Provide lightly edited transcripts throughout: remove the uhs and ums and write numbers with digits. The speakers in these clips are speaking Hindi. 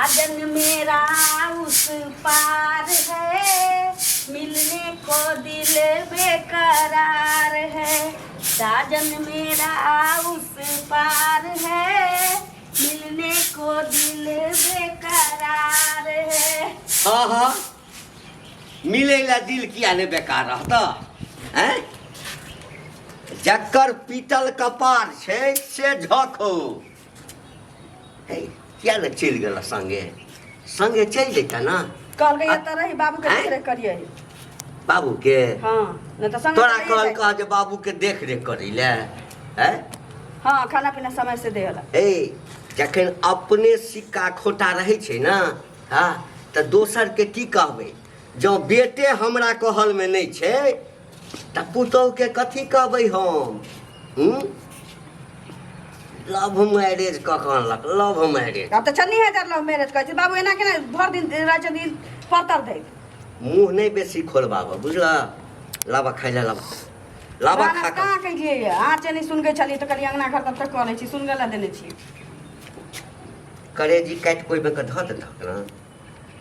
साजन मेरा उस पार है, मिलने को दिल बेकरार है। साजन मेरा उस पार है, मिलने को दिल बेकरार है। हाँ हाँ, मिलेला दिल किया ने बेकार रहता हैं? जकर पीतल कपार छे से झखो। हे, क्या न चल गला संगे संगे चल जेता ना। कल के त रही बाबू के देख रेख करिए। बाबू के हां न त संगे तोरा कल का जे बाबू के देख रेख करी ले हैं? हां खाना पीना समय से देला। ए जखन अपने सिक्का खोटा रहे छे ना, हां त दोसर के की कहबे? जो बेटे हमरा कहल में नहीं छे त पुतौ के कथी कहबै हम? लव मैरिज कहलक, लव मैरिज। अब त छन्नी हजार लव मैरिज कहै छै बाबू, एना केना भर दिन रात दिन पतर दे। मुंह नहीं बेसी खोलबाबा, बुझला? लाबा खाइला लाबा लाबा खा कहां के लिए आ चनी सुन के चली त कली अंगना घर तक तक कहले छी, सुन गेला देने छी। करेजी काट कोई में के ध दे ना,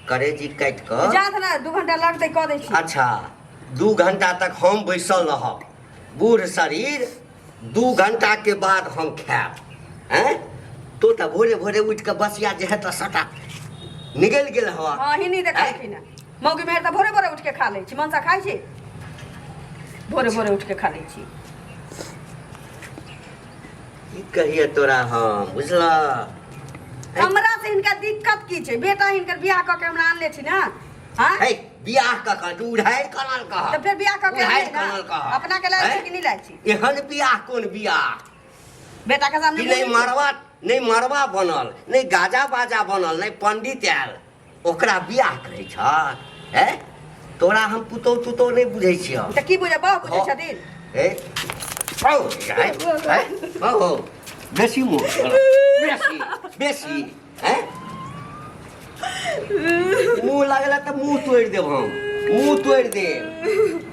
करेजी काट क जात ना 2 घंटा लगतै क दै छी। अच्छा 2 घंटा तक हम बैसल रहब, बूढ़ शरीर 2 घंटा के बाद हम खाएब हैं? तो त भोरे भोरे उठ के बसिया जे है त सटा निकल गेल हवा। हां ही नहीं देखै छी ना मौगी मेहर त भोरे भोरे उठ के खा लै छी, मनसा खाइ छी भोरे भोरे उठ के खा लै छी। की कहिए तोरा हम, बुझला? हमरा से इनका दिक्कत की छै? बेटा हिनकर बियाह क के हमरा आनले छी ना। हां हे बियाह का तू उधार कनल कह तो फिर बियाह क के उधार आनले ना। कनल कह अपना के लाय छी कि नहीं लाय छी? एहन बियाह कोन बियाह? बेटा के सामने कि नहीं मरवा बनल, नहीं गाजा बाजा बनल, नहीं पंडित आयल, ओकरा बियाह कहै छ? हैं? तोरा हम पुतौ तुतौ नहीं बुझै छियो त की बुझे बहु बुझै छथिन? ए हो बेसी मुंह बेसी बेसी हैं? मुंह लागला त मुंह तोड़ देब हम, मुंह तोड़ देब।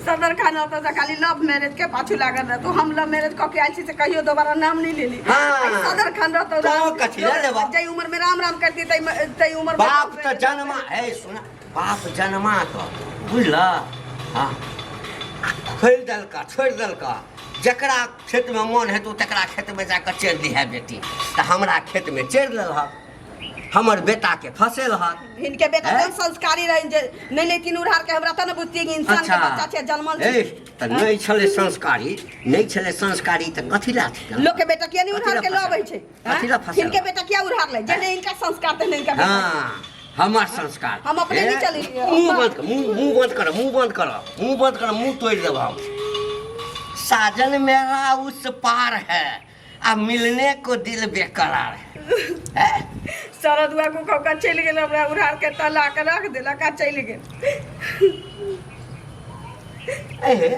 सदर खाना तो खाली लव मैरिज के पाछू लागल रह। तो हम लव मैरिज क के आइल छी से कहियो दोबारा नाम नहीं लेली। हाँ। सदर खान रह तो कथी ले लेबा? जई उम्र में राम राम करती तई उम्र में बाप त जन्मा है, सुना बाप जन्मा तो बुझला? हाँ छोड़ दलका जकरा खेत में मन है तो तकरा खेत में जाकर चढ़ दी है बेटी, तो हमरा खेत में चढ़ दलहक, हमर बेटा के फसेल हक। इनके बेटा कोन संस्कारी रहे जे नहीं लेकिन उधार के हमरा त न बुझती कि इंसान के बच्चा छे जन्मल छे। त नहीं छले संस्कारी, नहीं छले संस्कारी त कथि ला छे? लोग के बेटा किया नहीं उधार के लबै छे? कथि ला फसेल? इनके बेटा किया उधार ले? जे नहीं इनका संस्कार त नहीं इनका बेटा। हां हमर संस्कार हम अपने नहीं चली। मुंह बंद कर, मुंह बंद कर, मुंह बंद कर, मुंह बंद कर, मुंह तोड़ देब हम। साजन मेरा उस पार है, अब मिलने को दिल बेकरार है। सरदुआ को कौका चल गेल, हमरा उधार के तला के रख देला का चल गेल। एहे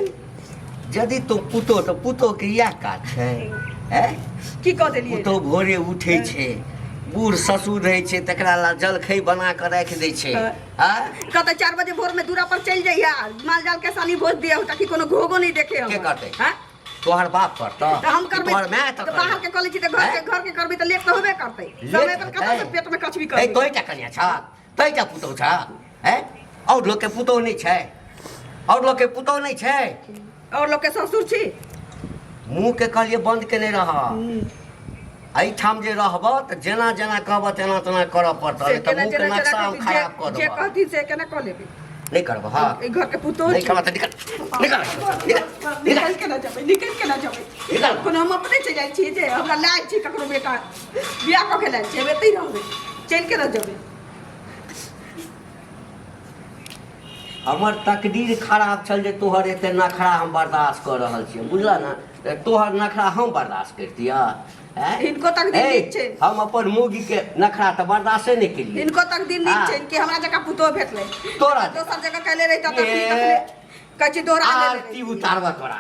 यदि तो पुतो के या काज छै हैं? की क देलिए? पुतो भोरे उठे छे, बूढ़ ससुर रहे छे, तकरा ला जलखै बना के रख दे छे। हां कहते 4 बजे भोर में दूरा पर चल जाइया, माल जाल के सानी भोज दिया ताकि कोनो घोगो नहीं देखे हम। के करते? हां तोहर बाप करता तो हम करबे, तोहर माय तो बाहर के कॉलेज त घर के करबे त लेट तो होबे करते। समय पर कत से पेट में कछ भी ए कर। तोय टा कनिया छ, तोय टा पुतो छ हैं? और लोग के पुतो नहीं छै, और लोग के पुतो नहीं छै, और लोग के ससुर छी। मुंह के कहलिए बंद के नहीं रह। आई ठाम जे रहब त जेना जेना कहब तेना तेना करब पड़त, त मुंह के नक्शा हम खराब कर जे देब। कहती से केना क लेबे? नहीं करब। हां ए घर के पुतो नहीं करब त निकल निकल निकल के ना जाबे, निकल के ना जाबे। निकल। कोनो हम अपने चल जाई छी जे हमरा लाय छी ककरो बेटा बियाह क के लाय छी, एते ही रहबे, चल के ना जाबे। हमर तकदीर खराब छल जे तोहर एते नखरा हम बर्दाश्त कर रहल छी, बुझला ना? तोहर नखरा हम बर्दाश्त करतिया हैं? इनको तकदीर नीक छै। हम अपन मुगी के नखरा त बर्दाश्त नहीं केलिए। इनको तकदीर नीक छै कि हमरा जगह पुतो भेटले। तोरा दोसर जगह कहले रही त कछि दोहरा ले आरती उतारबा तोरा।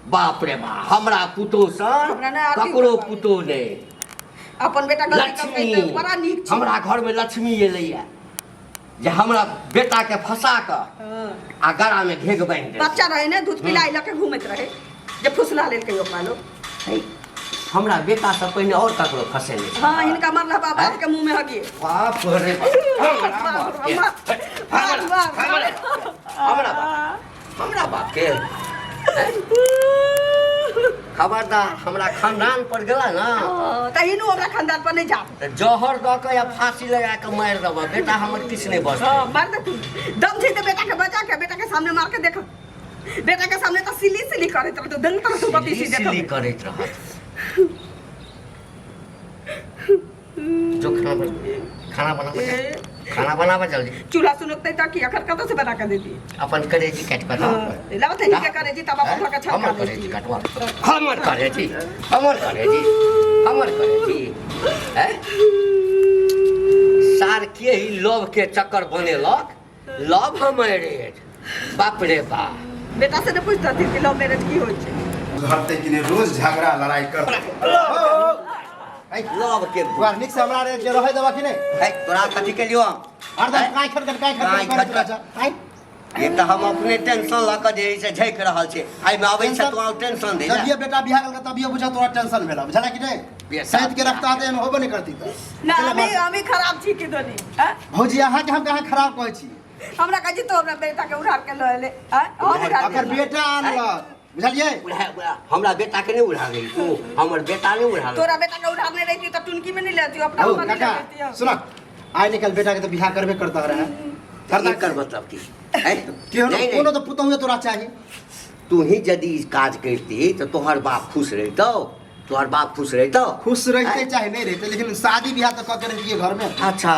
बाप रे बाप, हमरा पुतो सन हमरा ना आरती ककरो उतारबा। पुतो नहीं। अपन बेटा गलती लक्ष्मी करके त बड़ा नीक छै। हमरा घर में लक्ष्मी एलैया जे हमरा बेटा के फंसा क आ गला में घेग बांध दे। बच्चा रहे ने दूध पिलाई लके घूमत रहे जे फुसला लेल कहियो पालो। हमरा बेटा से पहिने और ककरो फसेने छै। हाँ इनका मरला बाबा के मुंह में हगिए बाप रे हमरा बाप के खबरदार हमरा खानदान पर गेला ना त इनु हमरा खानदान पर नहीं जा त जहर द के या फांसी लगा के मार देबा बेटा हमर किछ नहीं बच मार दे तू दम छै त बेटा के बचा के बेटा के सामने मार के देख बेटा के सामने तो सिली सिली करत रह तो दंग तर तू बत्ती सी देख सिली करत रह जो खाना बनावा जल्दी चूल्हा सुनकते त की अखर कत से बना के देती अपन करेजी काट के लावत नहीं के करेजी तब अपन का छक्का हमर करेजी काटवा हमर करेजी हैं सार के ही लोभ के चक्कर बनेलक लव मैरिज बाप रे बाप बेटा से ने पूछता थी कि लव मैरिज की होय छै घरते कि नहीं रोज झगड़ा लड़ाई कर लव के निक से हमरा रे जे रहे देबा कि नहीं है तोरा कथी के लियो हरदम काई खट ये तो हम अपने टेंशन ला के जे से झैक रहल छै आई में आबै छै तो टेंशन दे जब ये बेटा बियाह करके तब ये बुझा तोरा टेंशन भेला बुझला कि नहीं सहित के रखता दे होबे नहीं करती त ना हमें खराब छी के दोनी हैं भौजी अहाँ के हम कहां खराब कहै छी हमरा कहि तो हमरा बेटा के उधार के ले ले हैं हम उधार अगर बेटा आनलक बुझलिए हमरा बेटा के नहीं उड़ा गई तू हमर बेटा नहीं उड़ा तोरा बेटा के उधार नहीं रहती तो टुनकी में नहीं लेती अपना ओ ऊपर नहीं काका लेती सुना आज निकल बेटा के तो बियाह करबे करता रहा करना कर मतलब की नहीं कोनो तो पुतौ तोरा चाहिए तू ही यदि काज करती तो तोहर बाप खुश रहतो तोहर बाप खुश रहतो खुश रहते चाहे नहीं रहते लेकिन शादी बियाह तो कर रहिए घर में अच्छा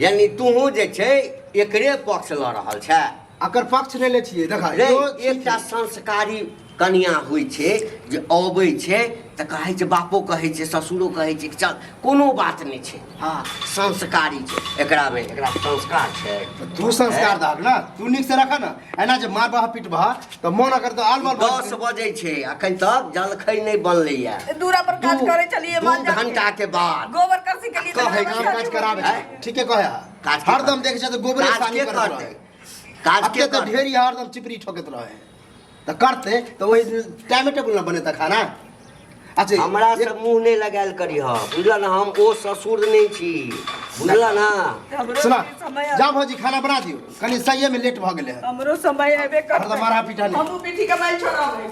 यानी तू जे छै एकरे पक्ष ल रहल छै अकर पक्ष नहीं ले छिए देखा रे एकटा संस्कारी कन्या होइ छै जे अबै छै त कहै छै बापो कहै छै ससुरो कहै छै चल कोनो बात नहीं छै हाँ संस्कारी छै एकरा में एकरा संस्कार छै तू संस्कार दाग ना तू निक से रखा ना एना जे मार बहा पीट बहा तो मन अगर तो आलमल 10 बजे छै अखन तक जलखै नहीं बनलै या दूरा पर काज करे चलिए 2 घंटा के बाद गोबर करसी के लिए कहे काम काज करावे ठीक है कहे हरदम देखे छै तो गोबरे सानी करते काज के तो ढेरी हरदम चिपरी ठोकत रहे तो करते तो वही टाइम टेबल ना बने त खाना अच्छा हमरा से मुंह नहीं लगायल करी हो बुझला ना हम ओ ससुर नहीं छी बुझला ना सुना जा भौजी खाना बना दियो कनी सही में लेट भ गेले हमरो समय एबे कर हरदम मारा पीटा नहीं हम पीठी के बैल छोड़ावे